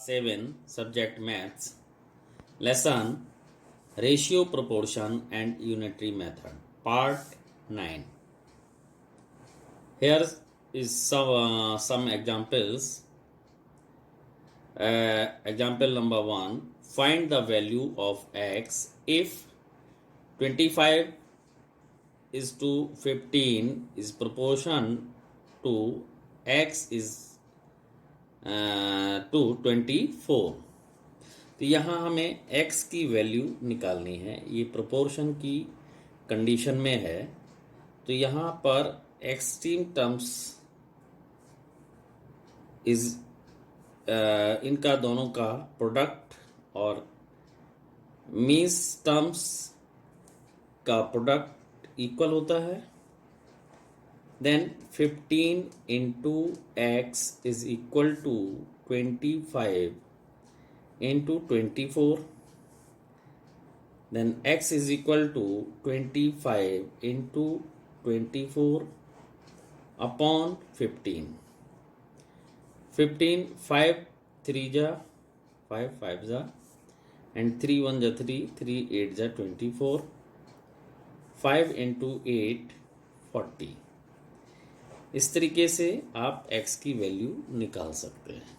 7 subject maths lesson ratio proportion and unitary method part 9. Here is some examples. Example number 1, find the value of x if 25 is to 15 is proportion to x is to 24. तो यहाँ हमें x की value निकालनी है, ये proportion की condition में है। तो यहाँ पर एक्सट्रीम टर्म्स इज इनका दोनों का प्रोडक्ट और मीन्स टर्म्स का प्रोडक्ट इक्वल होता है। Then 15 into x is equal to 25 into 24, then x is equal to 25 into 24 upon 15. 15 5 3 जा 5 5 जा and 3 1 जा 3 3 8 जा 24, 5 into 8 40। इस तरीके से आप x की वैल्यू निकाल सकते हैं।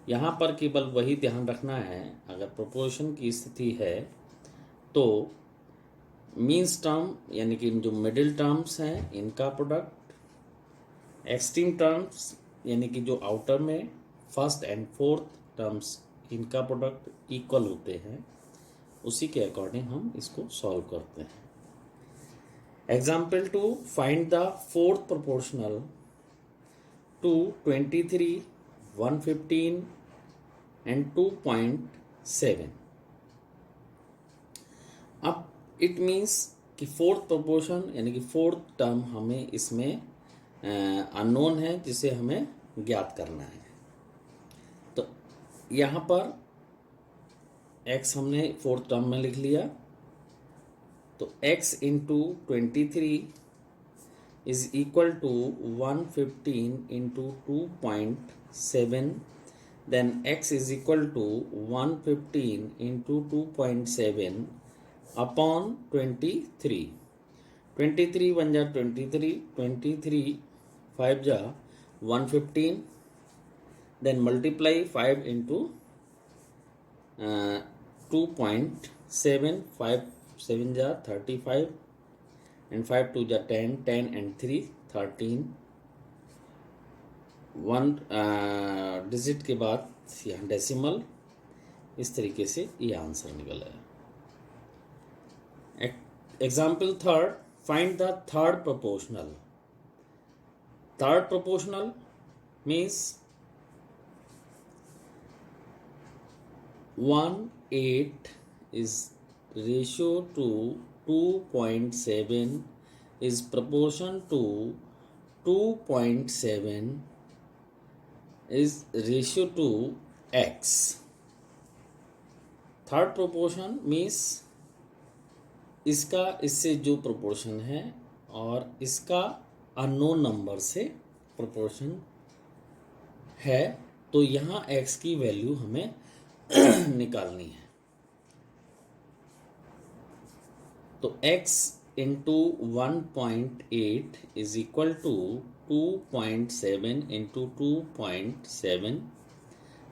यहाँ पर केवल वही ध्यान रखना है, अगर प्रोपोर्शन की स्थिति है तो मीन्स टर्म यानी कि जो मिडिल टर्म्स हैं इनका प्रोडक्ट, एक्सट्रीम टर्म्स यानी कि जो आउटर में फर्स्ट एंड फोर्थ टर्म्स इनका प्रोडक्ट इक्वल होते हैं, उसी के अकॉर्डिंग हम इसको सॉल्व करते हैं। Example 2, find the fourth proportional to 23 115 and 2.7। अब इट मीन्स कि फोर्थ प्रोपोर्शन यानी कि फोर्थ टर्म हमें इसमें अननोन है, जिसे हमें ज्ञात करना है। तो यहाँ पर x हमने फोर्थ टर्म में लिख लिया, तो x into 23 is equal to 115 into 2.7, then x is equal to 115 into 2.7 upon 23। 23 1 जा 23, 23 5 जा 115, then multiply 5 into 2.7, 5 7 जा 35 and 5 2 जा 10, 10 and 3 13, वन डिजिट के बाद यहाँ डेसिमल, इस तरीके से ये आंसर निकला है। Example 3, find the third proportional. Third proportional means 1/8 is ratio to 2.7 is proportion to 2.7 is ratio to x। Third proportion means इसका इससे जो प्रोपोर्शन है और इसका अननोन नंबर से प्रोपोर्शन है, तो यहाँ x की वैल्यू हमें निकालनी है। तो x into 1.8 is equal to 2.7 into 2.7,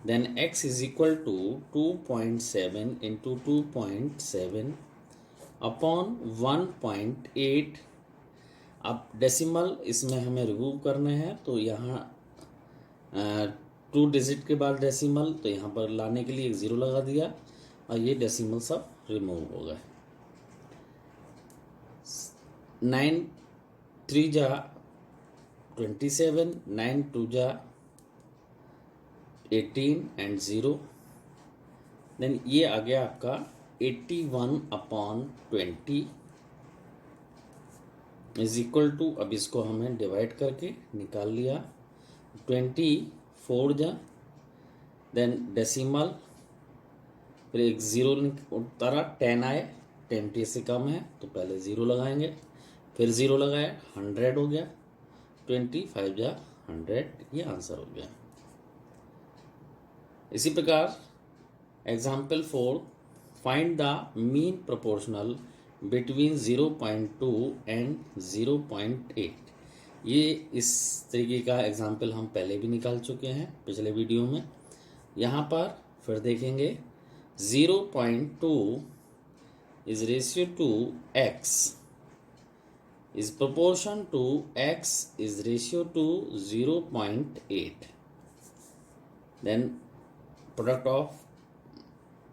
then x is equal to 2.7 into 2.7 upon 1.8। अब डेसिमल इसमें हमें रिमूव करने हैं, तो यहाँ 2 डिजिट के बाद डेसिमल, तो यहाँ पर लाने के लिए एक ज़ीरो लगा दिया और ये डेसिमल सब रिमूव हो गए। 9 3 जा 27, 9 2 जा 18 and 0, देन ये आ गया आपका 81 अपॉन 20 इज इक्वल टू, अब इसको हमें डिवाइड करके निकाल लिया, 24 जा, देन डेसिमल, फिर एक ज़ीरो उतारा, 10 आए, 10 से कम है तो पहले ज़ीरो लगाएंगे, फिर ज़ीरो लगाया, 100 हो गया, 25 जा 100, ये आंसर हो गया। इसी प्रकार example 4, find the mean proportional between 0.2 and 0.8। ये इस तरीके का एग्जाम्पल हम पहले भी निकाल चुके हैं पिछले वीडियो में। यहाँ पर फिर देखेंगे 0.2 is ratio to x is proportion to x is ratio to 0.8. Then product of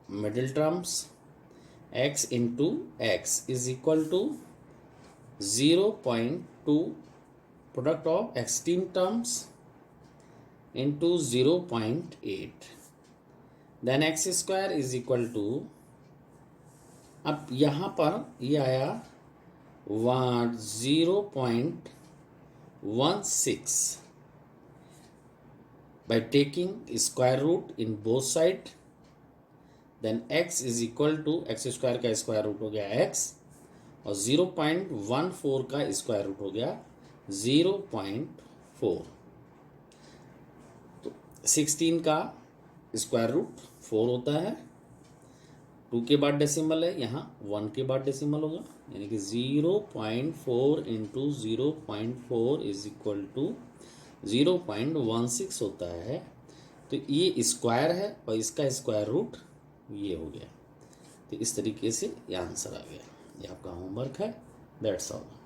middle terms, x into x is equal to 0.2 product of extreme terms into 0.8. Then x square is equal to, अब यहाँ पर ये आया 0.16 by taking square root in both side. Then x is equal to, x square का square root हो गया x और 0.14 का स्क्वायर रूट हो गया 0.4। तो 16 का स्क्वायर रूट 4 होता है, 2 के बाद डेसिमल है, यहाँ 1 के बाद डेसिमल होगा, यानी कि 0.4 इंटू 0.4 इज इक्वल टू 0.16 होता है। तो ये स्क्वायर है और इसका स्क्वायर रूट ये हो गया। तो इस तरीके से ये आंसर आ गया। ये आपका होमवर्क है। That's all.